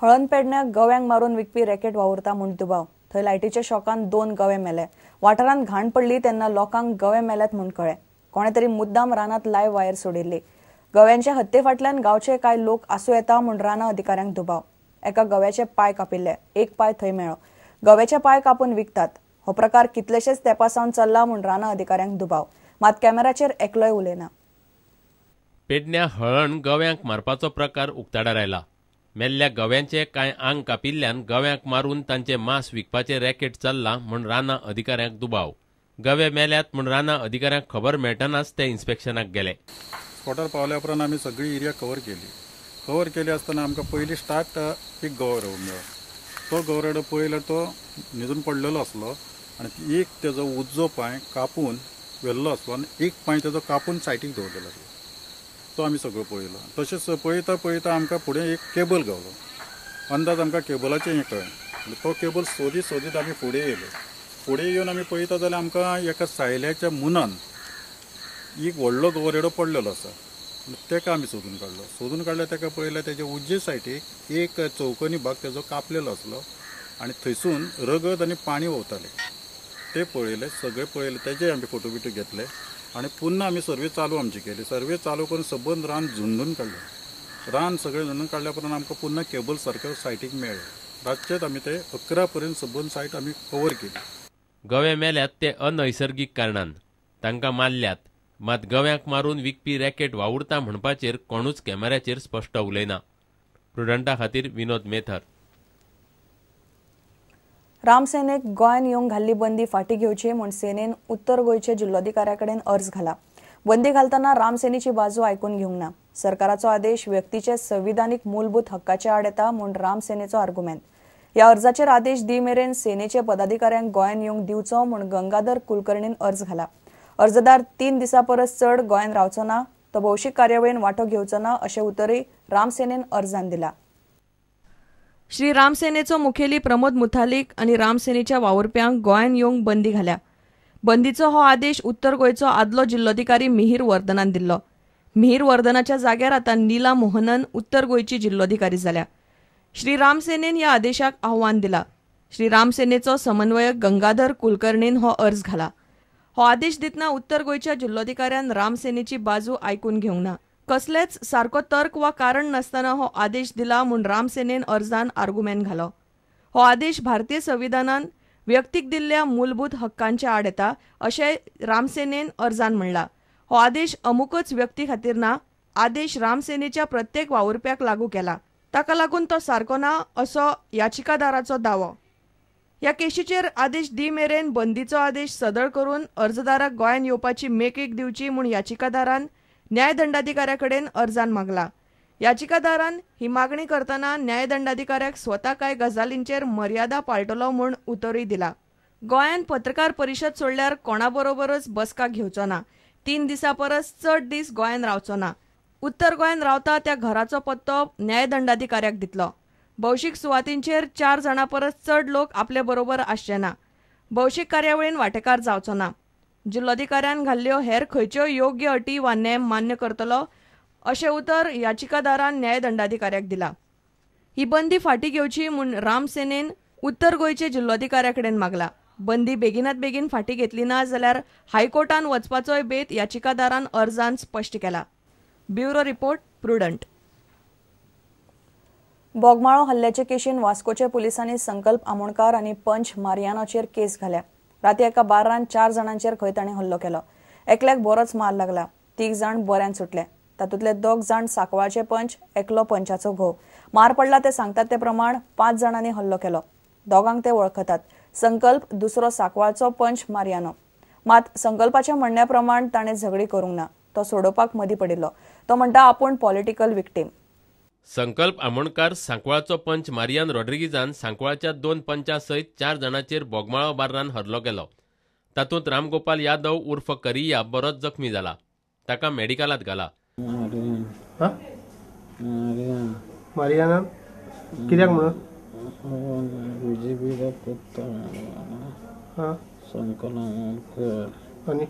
हळद पेडण्याक गव्यांक मारून विकपी रॅकेट वावुरता म्हूण दुबाव. थंय लायटीच्या शॉकान 2 गवे मेले. वाठारांत घाण पडली तेन्ना लोकांक गवे मेल्यात म्हूण कळ्ळें. कोणे तरी मुद्दाम रानांत लायव्ह वायर सोडिल्ली. गव्यांच्या हत्ये फाटल्यान गांवचे कांय लोक आसूं येता म्हूण राना अधिकाऱ्यांक दुबाव. एका गव्याचे पाय कापिल्ले, एक पाय थंय मेळ्ळो. गव्याचे पाय कापून विकतात. हो प्रकार कितलेशेच तेंपासावन चल्ला म्हूण राना अधिकाऱ्यांक दुबाव. मात कॅमेराचेर एकलोय उलयना. पेडण्या हळण गव्यांक मारपाचो प्रकार उक्ताडार आयला. मेल्ल्या गव्यांचे कांय आंग कापिल्ल्यान गव्यांक मारून तांचे मांस विकपाचे रॅकेट चल्ला म्हूण राना अधिकाऱ्यांक दुबाव. गवे मेल्यात म्हूण राना अधिकाऱ्यांक खबर मेळटनाच ते इन्स्पेक्शनाक गेले. स्पॉटार पावल्या उपरांत आमी सगळी एरिया कवर केली आसतना आमकां पयलीं स्टार्ट एक गवो मेळ्ळो. तो गवरेडो पळयल्यार तो न्हिदून पडलेलो आसलो आनी एक तेजो उजो पांय कापून व्हेल्लो आसलो आनी एक पांय तेजो कापून सायडीक दवरलेलो आसलो. तो आमी सगळो पळयलो. तशेंच पळयता आमकां फुडें एक केबल गावलो. अंदाज आमकां केबलाचें हें कळ्ळें. तो केबल सोदीत आमी फुडें येयले. फुडें येवन आमी पळयता जाल्यार आमकां एका सायल्याच्या मुनान एक व्हडलो गवरेडो पडलेलो आसा. तेका आमी सोदून काडलो तेका पळयल्यार तेजे उजवे सायडीक एक चौकोनी भाग तेजो कापलेलो आसलो आनी थंयसून रगत आनी पाणी व्हांवतालें. ते पळयले, सगळे पळयले. तेजे आमी फोटो बिटो घेतले आनी पुन्हा आमी सर्वे चालू आमची केली. सर्वे चालू करून सबंद रान झुंडून काडलें. रान सगळें झुंडून काडल्या उपरांत आमकां पुन्हा केबल सारकें सायटीक मेळ्ळें. रातचेच आमी ते 11 पर्यंत सबंद सायट आमी कवर केली. गवे मेल्यात ते अनैसर्गीक कारणान. तांकां मारल्यात. मात गव्यांक मारून विकपी रॅकेट वावुरता म्हणपाचेर कोणूच कॅमेऱ्याचेर स्पश्ट उलयना. प्रुडंटा खातीर विनोद मेथर. रामसेनेक गोंयान येवंक घाल्ली बंदी फाटीं घेवची म्हूण सेनेन उत्तर गोंयचे जिल्लोधिकाऱ्याकडेन अर्ज घाला. बंदी घालतना रामसेनेची बाजू आयकून घेवंक ना. सरकाराचो आदेश व्यक्तीचे संविधानीक मूलभूत हक्काचे आड येता म्हूण रामसेनेचो आर्ग्युमेंट. ह्या अर्जाचेर आदेश दी मेरेन सेनेचे पदाधिकाऱ्यांक गोंयान येवंक दिवचो म्हूण गंगाधर कुलकर्णीन अर्ज घाला. अर्जदार 3 दिसां परस चड गोंयान रावचो ना, तो भौशीक कार्यावळीन वांटो घेवचो ना अशें उतरय रामसेनेन अर्जान दिला. श्री रामसेनेचो मुखेली प्रमोद मुथालीक आनी रामसेनेच्या वावुरप्यांक गोंयान येवंक बंदी घाल्या. बंदीचो हो आदेश उत्तर गोंयचो आदलो जिल्लोधिकारी मिहीर वर्धनान दिल्लो. मिहीर वर्धनाच्या जाग्यार आतां नीला मोहनन उत्तर गोंयची जिल्लोधिकारी जाल्या. श्री रामसेनेन ह्या आदेशाक आव्हान दिला. श्री रामसेनेचो समन्वयक गंगाधर कुलकर्णीन हो अर्ज घाला. हो आदेश दितना उत्तर गोंयच्या जिल्लोधिकाऱ्यान रामसेनेची बाजू आयकून घेवंक ना. कसलेच सारको तर्क वा कारण नासतना हो आदेश दिला म्हूण रामसेनेन अर्जान आर्ग्युमेंट घालो. हो आदेश भारतीय संविधानान व्यक्तीक दिल्ल्या मूलभूत हक्कांच्या आड येता अशें रामसेनेन अर्जान म्हणला. हो आदेश अमुकच व्यक्ती खातीर ना, आदेश रामसेनेच्या प्रत्येक वावुरप्याक लागू केला. ताका लागून तो सारको ना असो याचिकादाराचो दावो. ह्या केशीचेर आदेश दी मेरेन बंदीचो आदेश सदळ करून अर्जदाराक गोंयान येवपाची मेकळीक दिवची म्हूण याचिकादारान न्यायदंडाधिकाऱ्या कडेन अर्जान मागला. याचिकादारान ही मागणी करतना न्यायदंडाधिकाऱ्याक स्वता कांय गजालींचेर मर्यादा पाळटलो म्हूण उतरूय दिला. गोंयान पत्रकार परिशद सोडल्यार कोणा बरोबरच बसका घेवचो ना. 3 दिसां परस चड दीस गोंयान रावचो ना. उत्तर गोंयान रावता त्या घराचो पत्तो न्यायदंडाधिकाऱ्याक दितलो. भौशीक सुवातींचेर 4 जाणां परस चड लोक आपले बरोबर आसचे ना. भौशीक कार्यावळीन वांटेकार जावचो ना. जिल्लोधिकाऱ्यान घाल्ल्यो हेर खंयच्योय योग्य अटी वा नेम मान्य करतलो अशें उतर याचिकादारान न्यायदंडाधिकाऱ्याक दिला. ही बंदी फाटीं घेवची म्हूण रामसेनेन उत्तर गोंयचे जिल्लोधिकाऱ्या कडेन मागला. बंदी बेगिनात बेगीन फाटीं घेतली ना जाल्यार हायकोर्टान वचपाचोय बेत याचिकादारान अर्जान स्पश्ट केला. Bureau report, prudent. बोगमाळो हल्ल्याचे केशीन वास्कोचे पुलिसांनी संकल्प आमोणकार आनी पंच मारियानोचेर केस घाल्या. राती एका बारान 4 जाणांचेर खंय ताणें हल्लो केलो. एकल्याक बरोच मार लागला. 3 जाण बऱ्यान सुटले. तातूंतले 2 जाण सांकवाळचे पंच, एकलो पंचाचो घोव. मार पडला ते सांगतात ते प्रमाण 5 जाणांनी हल्लो केलो. दोगांक ते वळखतात. संकल्प दुसरो सांकवाळचो पंच मारियानो. मात संकल्पाच्या म्हणण्या प्रमाण ताणें झगडी करूंक ना. तो सोडोवपाक मदीं पडिल्लो. तो म्हणटा आपूण पॉलिटिकल विक्टीम. संकल्प आमोणकार सांकवाळचो पंच मारियान रॉड्रिगीजान सांकवाळच्या 2 पंचां सयत 4 जाणांचेर बोगमाळो बार्रान हल्लो केलो. तातूंत रामगोपाल यादव उर्फ करिया बरोच जखमी जाला. ताका मेडिकलांत घाला. मारियाना कित्याक म्हणून बीजेपीचा पत्ता संकलन आणि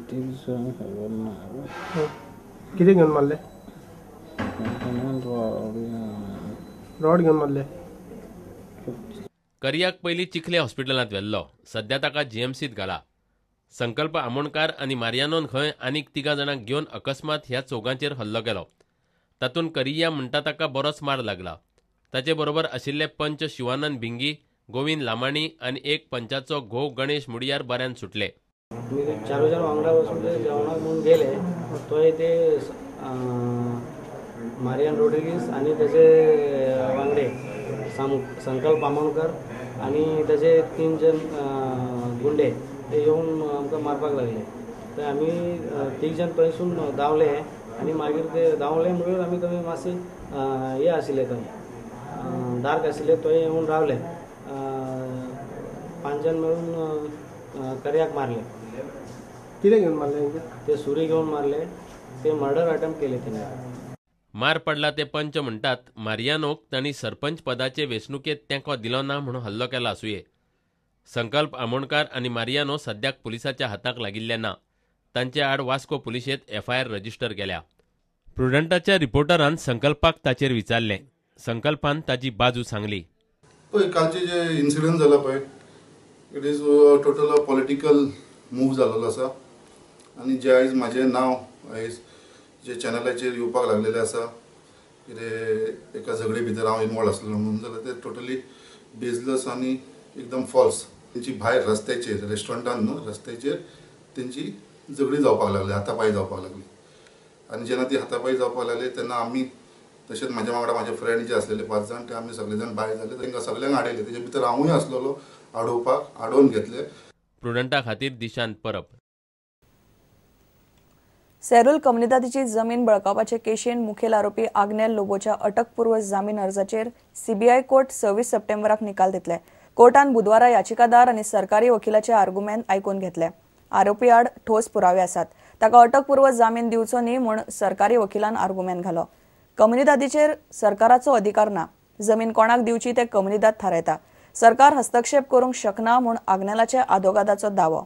3 दिसांक खबर ना. कितें घेवन मारले? रॉड घेवन मारले. करियाक पयलीं चिखले हॉस्पिटलांत व्हेल्लो. सध्या ताका जीएमसीत घाला. संकल्प आमोणकार आनी मारियानोन खंय आनीक 3 जाणांक घेवन अकस्मात ह्या चौगांचेर हल्लो केलो. तातूंत करिया म्हणटा ताका बरोच मार लागला. ताचे बरोबर आशिल्ले पंच शिवानंद भिंगी, गोविंद लामाणी आनी एक पंचाचो घोव गणेश मुडियार बऱ्यान सुटले. मी 4 वांगडा बसून ते जेवणाक म्हणून गेले. थंय ते मारियान रोड्रिगीस आणि त्याचे वांगडे संकल्प आमोणकर आणि त्याचे 3 जण गुंडे ते येऊन आमकां मारपाक लागले. तर आमी 3 जण थंयसून धांवले आणि मागीर ते धांवले म्हणून आमी थंय मातशे हे आशिल्ले, थंय डार्क आशिल्ले, थंय येवन रावले. 5 जण मेळून करियाक मारले. कितें घेवन मारले? ते सुरी घेवन मारले. ते मर्डर अटेम्प्ट केले तेणे. मार पडला ते पंच म्हणटात मारियानोक तांणी सरपंच पदाचे वेंचणुकेत तेंको दिलो ना म्हणून हल्लो केला आसुये. संकल्प आमोणकार आनी मारियानो सद्याक पुलिसाच्या हाताक लागिल्ले ना. तांचे आड वास्को पुलिशेंत FIR रजिस्टर केल्या. प्रुडंटाच्या रिपोर्टरान संकल्पाक ताचेर विचारलें. संकल्पान ताची बाजू सांगली. पळय, कालचे जे इन्सिडंट जाला पळय, it is total a political move जाल्लो आसा. आनी जे आयज म्हाजें नांव आयज जे चॅनलाचेर येवपाक लागलेलें आसा, कितें एका झगडे भितर हांव इनवॉल्व आसलो म्हणून, जाल्यार ते टोटली बेजलस आनी एकदम फॉल्स. तेंची भायर रस्त्याचेर, रेस्टॉरंटान न्हू, रस्त्याचेर तेंची झगडी जावपाक लागली, हातापाय जावपाक लागली. आनी जेन्ना ती हातापाय जावपाक लागली तेन्ना आमी, तशेंच म्हाज्या वांगडा म्हाजे फ्रेंड जे आसलेले 5 जाण, ते आमी सगळे जाण भायर जाले. तांकां सगळ्यांक आडयले. तेजे भितर हांवूय आसलेलो. आडोवन घेतले. प्रुडंटा खातीर दिशांत परब. सेरूल कम्युनिदादीची जमीन बळकावपाचे केशीन मुखेल आरोपी आग्नेल लोबोच्या अटकपूर्व जामीन अर्जाचेर CBI कोर्ट 26 सप्टेंबराक निकाल दितले. कोर्टान बुधवारा याचिकादार आनी सरकारी वकिलाचे आर्ग्युमेंट आयकून घेतले. आरोपी आड ठोस पुरावे आसात. ताका अटकपूर्व जामीन दिवचो न्ही म्हूण सरकारी वकिलान आर्ग्युमेंट घालो. कम्युनिदादीचेर सरकाराचो अधिकार ना. जमीन कोणाक दिवची ते कम्युनिदाद थारायता. सरकार हस्तक्षेप करूंक शकना म्हूण आग्नेलाचे आदोगादाचो दावो.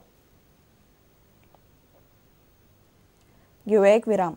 घेऊया एक विराम.